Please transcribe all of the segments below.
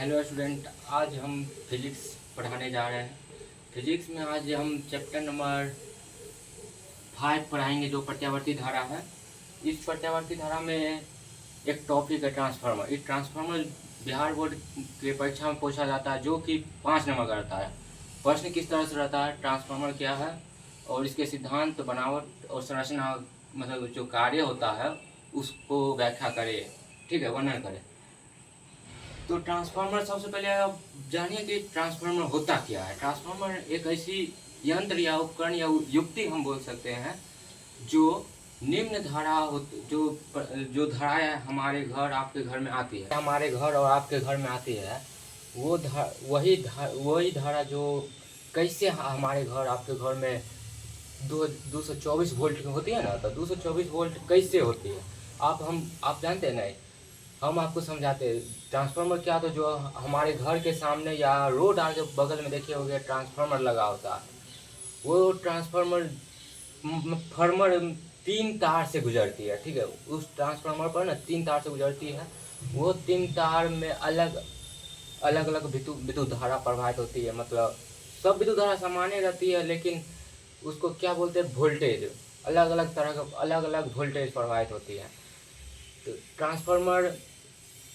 Hello student, आज हम physics पढ़ाने जा रहे हैं। फिजिक्स में आज हम चैप्टर नंबर 5 पढ़ाएंगे, जो प्रत्यावर्ती धारा है। इस प्रत्यावर्ती धारा में एक टॉपिक है ट्रांसफार्मर। इस ट्रांसफार्मर बिहार बोर्ड के परीक्षा में पूछा जाता है, जो कि 5 नंबर का रहता है। प्रश्न किस तरह से रहता है, ट्रांसफार्मर क्या है और इसके सिद्धांत, बनावट और संरचना, मतलब जो कार्य होता है उसको व्याख्या करे, ठीक है, वर्णन करें। तो ट्रांसफार्मर, सबसे पहले आप जानिए कि ट्रांसफार्मर होता क्या है। ट्रांसफार्मर एक ऐसी यंत्र या उपकरण या युक्ति हम बोल सकते हैं जो निम्न धारा जो धाराएं हमारे घर आपके घर में आती है, हमारे घर और आपके घर में आती है, वही धारा जो कैसे हमारे घर आपके घर में 224 वोल्ट होती है ना। तो 224 वोल्ट कैसे होती है, आप जानते हैं नहीं। हम आपको समझाते हैं। ट्रांसफार्मर क्या, तो जो हमारे घर के सामने या रोड आगे बगल में देखे होंगे ट्रांसफार्मर लगा होता है, वो ट्रांसफार्मर फार्मर 3 तार से गुजरती है, ठीक है। उस ट्रांसफार्मर पर ना 3 तार से गुजरती है। वो 3 तार में अलग अलग विद्युत धारा प्रवाहित होती है। मतलब सब विद्युत धारा सामान्य रहती है, लेकिन उसको क्या बोलते हैं, वोल्टेज, अलग अलग तरह का अलग अलग वोल्टेज प्रवाहित होती है। तो ट्रांसफार्मर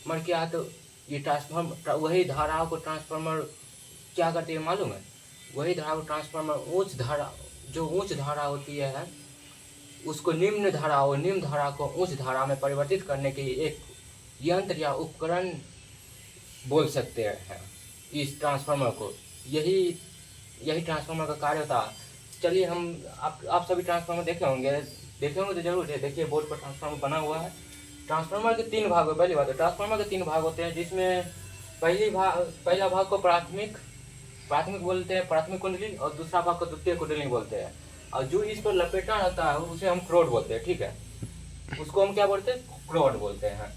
मर क्या, तो ये ट्रांसफार्मर वही धाराओं को ट्रांसफार्मर क्या करती है मालूम है। वही धारा को ट्रांसफार्मर उच्च धारा होती है उसको निम्न धारा और निम्न धारा को उच्च धारा में परिवर्तित करने के एक यंत्र या उपकरण बोल सकते हैं इस ट्रांसफार्मर को। यही ट्रांसफार्मर का कार्य होता है। चलिए, हम आप सभी ट्रांसफार्मर देखे होंगे तो जरूर है। देखिए, बोर्ड पर ट्रांसफार्मर बना हुआ है। ट्रांसफार्मर के 3 भाग पहली बात है, ट्रांसफार्मर के 3 भाग होते हैं, जिसमें पहला भाग को प्राथमिक बोलते हैं, प्राथमिक कुंडली, और दूसरा भाग को द्वितीय कुंडली बोलते हैं। और जो इस पर लपेटा रहता है उसे हम क्रोड बोलते हैं, ठीक है। उसको हम क्या बोलते हैं, क्रोड बोलते हैं।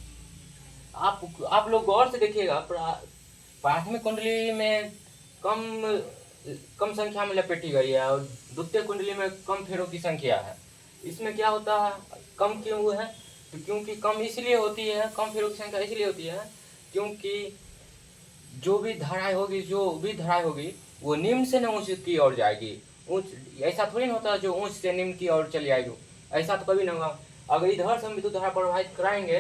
आप लोग गौर से देखिएगा, प्राथमिक कुंडली में कम संख्या में लपेटी गई है और द्वितीय कुंडली में कम फेरों की संख्या है। इसमें क्या होता है, कम क्यों है, तो क्योंकि कम इसलिए होती है, कम फेरों की संख्या इसलिए होती है क्योंकि जो भी धाराएं होगी वो निम्न से न उच्च की ओर जाएगी। ऐसा थोड़ी ना होता है जो उच्च से निम्न की ओर चली आएगी, ऐसा तो कभी नहीं होगा। अगर इधर से हम विद्युत धारा प्रवाहित कराएंगे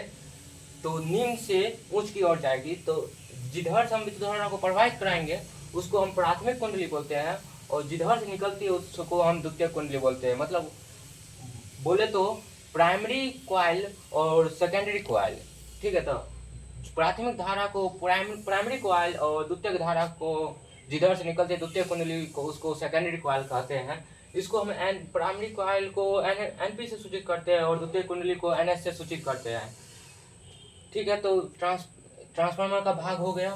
तो निम्न से उच्च की ओर जाएगी, तो जिधर से हम विद्युत धारा को प्रवाहित कराएंगे उसको हम प्राथमिक कुंडली बोलते हैं, और जिधर से निकलती है उसको हम द्वितीय कुंडली बोलते हैं। मतलब बोले तो प्राइमरी कॉइल और सेकेंडरी कॉइल, ठीक है। तो प्राथमिक धारा को प्राइमरी कॉइल और द्वितीय धारा को जिधर से निकलते द्वितीय कुंडली को उसको सेकेंडरी कॉइल कहते हैं। इसको हम प्राइमरी कॉइल को एनपी से सूचित करते हैं और द्वितीय कुंडली को एनएस से सूचित करते हैं, ठीक है। तो ट्रांसफार्मर का भाग हो गया।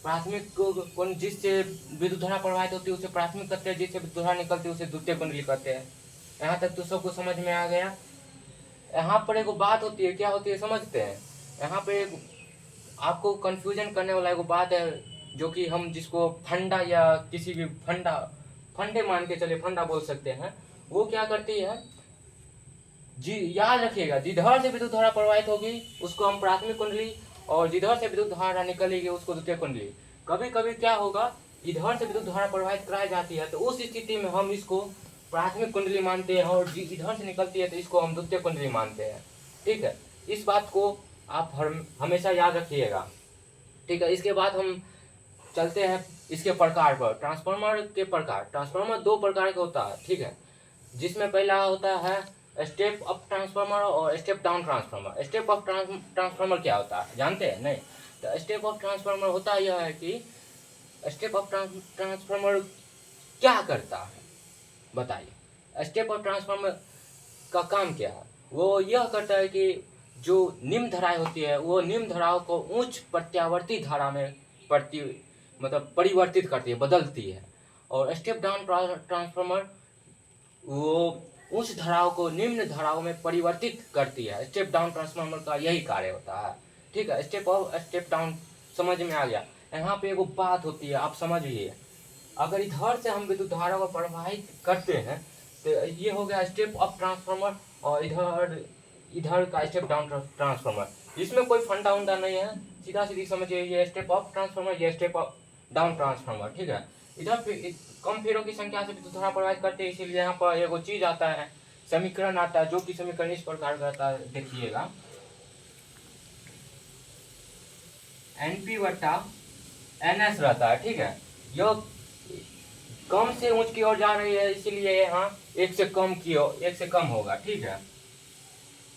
प्राथमिक को जिससे विद्युत धारा प्रवाहित होती है उसे प्राथमिक कहते हैं, जिससे विद्युत धारा निकलती है उसे द्वितीय कुंडली कहते हैं। यहाँ तक तो सबको समझ में आ गया। यहाँ पर एक बात होती है, क्या होती है समझते हैं। यहाँ पे आपको कंफ्यूजन करने वाला एक बात है, जो कि हम जिसको फंडा या किसी भी फंडे मान के चले, फंडा बोल सकते हैं। वो क्या करती है जी, याद रखिएगा, जिधर से विद्युत धारा प्रवाहित होगी उसको हम प्राथमिक कुंडली, और जिधर से विद्युत धारा निकलेगी उसको द्वितीय कुंडली। कभी कभी क्या होगा, इधर से विद्युत धारा प्रवाहित कराई जाती है तो उस स्थिति में हम इसको प्राथमिक कुंडली मानते हैं, और इधर से निकलती है तो इसको हम द्वितीय कुंडली मानते हैं, ठीक है। इस बात को आप हमेशा याद रखिएगा, ठीक है। इसके बाद हम चलते हैं इसके प्रकार पर। ट्रांसफार्मर के प्रकार, ट्रांसफार्मर 2 प्रकार का होता है, ठीक है। जिसमें पहला होता है स्टेप अप ट्रांसफार्मर और step down transformer. Step up transformer क्या होता है, जानते हैं नहीं। तो स्टेप अप ट्रांसफार्मर होता यह है कि स्टेप अप ट्रांसफार्मर क्या करता है, बताइए। स्टेप अप ट्रांसफार्मर का काम क्या है, वो यह करता है कि जो निम्न धाराएं होती है वो निम्न धाराओं को उच्च प्रत्यावर्ती धारा में परिवर्तित करती है, बदलती है। और स्टेप डाउन ट्रांसफार्मर वो उच्च धाराओं को निम्न धाराओं में परिवर्तित करती है। स्टेप डाउन ट्रांसफार्मर का यही कार्य होता है, ठीक है। स्टेप अप स्टेप डाउन समझ में आ गया। यहाँ पे एगो बात होती है, आप समझिए। अगर इधर से हम विद्युत धारा को प्रवाहित करते हैं तो ये हो गया स्टेप अप ट्रांसफार्मर, और इधर का स्टेप डाउन ट्रांसफार्मर। इसमें कोई फंडा उंडा नहीं है, सीधा सीधी समझिए, ये स्टेप अप ट्रांसफार्मर, ये स्टेप अप डाउन ट्रांसफार्मर, ठीक है। इधर पे कम फेरों की संख्या से विद्युत धारा प्रवाहित करते हैं, इसीलिए यहाँ पर एगो चीज आता है, समीकरण आता है, जो कि समीकरण इस प्रकार का आता है, देखिएगा, एनपी बट्टा एनएस रहता है, ठीक है। यह कम से ऊंच की ओर जा रही है, इसीलिए यहाँ एक से कम की ओर, एक से कम होगा, ठीक है।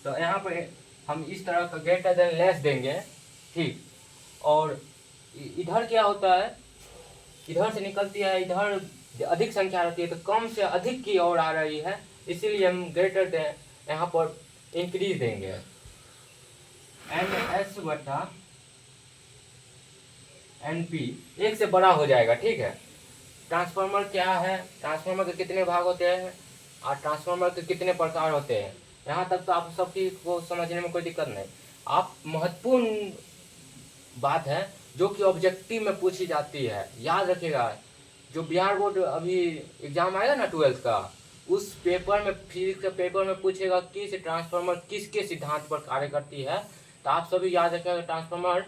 तो यहाँ पे हम इस तरह का ग्रेटर देन लेस देंगे, ठीक। और इधर क्या होता है, इधर से निकलती है, इधर अधिक संख्या रहती है, तो कम से अधिक की ओर आ रही है, इसीलिए हम ग्रेटर देन यहाँ पर इंक्रीज देंगे, एन एस बटा एन पी एक से बड़ा हो जाएगा, ठीक है। ट्रांसफार्मर क्या है, ट्रांसफार्मर के कितने भाग होते हैं और ट्रांसफार्मर के कितने प्रकार होते हैं, यहाँ तक तो आप सबकी को समझने में कोई दिक्कत नहीं। आप महत्वपूर्ण बात है जो कि ऑब्जेक्टिव में पूछी जाती है, याद रखिएगा। जो बिहार बोर्ड अभी एग्जाम आएगा ना 12th का, उस पेपर में, फिजिक्स के पेपर में पूछेगा कि ट्रांसफार्मर किसके सिद्धांत पर कार्य करती है, तो आप सभी याद रखिएगा ट्रांसफार्मर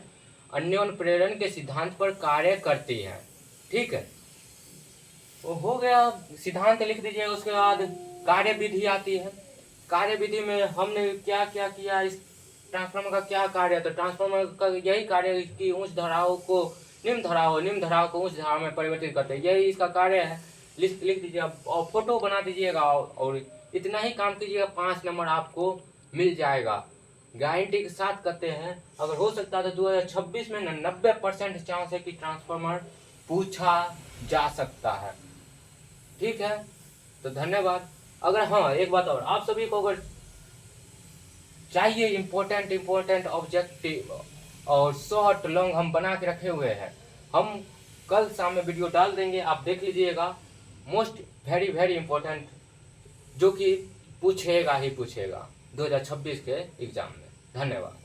अन्योन्य प्रेरण के सिद्धांत पर कार्य करती है, ठीक है। तो हो गया, सिद्धांत लिख दीजिए। उसके बाद कार्य विधि आती है। कार्य विधि में हमने क्या क्या किया, इस ट्रांसफार्मर का क्या कार्य है, तो ट्रांसफार्मर का यही कार्य है कि उच्च धाराओं को निम्न धाराओं, निम्न धाराओं को उच्च धारा में परिवर्तित करते हैं, यही इसका कार्य है। लिख दीजिए और फोटो बना दीजिएगा और इतना ही काम कीजिएगा, 5 नंबर आपको मिल जाएगा, गारंटी के साथ कहते हैं। अगर हो सकता है तो 2026 में 90% चांस है कि ट्रांसफार्मर पूछा जा सकता है, ठीक है। तो धन्यवाद। अगर हाँ, एक बात और, आप सभी को अगर चाहिए इम्पोर्टेंट ऑब्जेक्टिव और शॉर्ट लॉन्ग हम बना के रखे हुए हैं, हम कल शाम में वीडियो डाल देंगे, आप देख लीजिएगा। मोस्ट वेरी इम्पोर्टेंट, जो कि पूछेगा ही पूछेगा 2026 के एग्जाम में। धन्यवाद।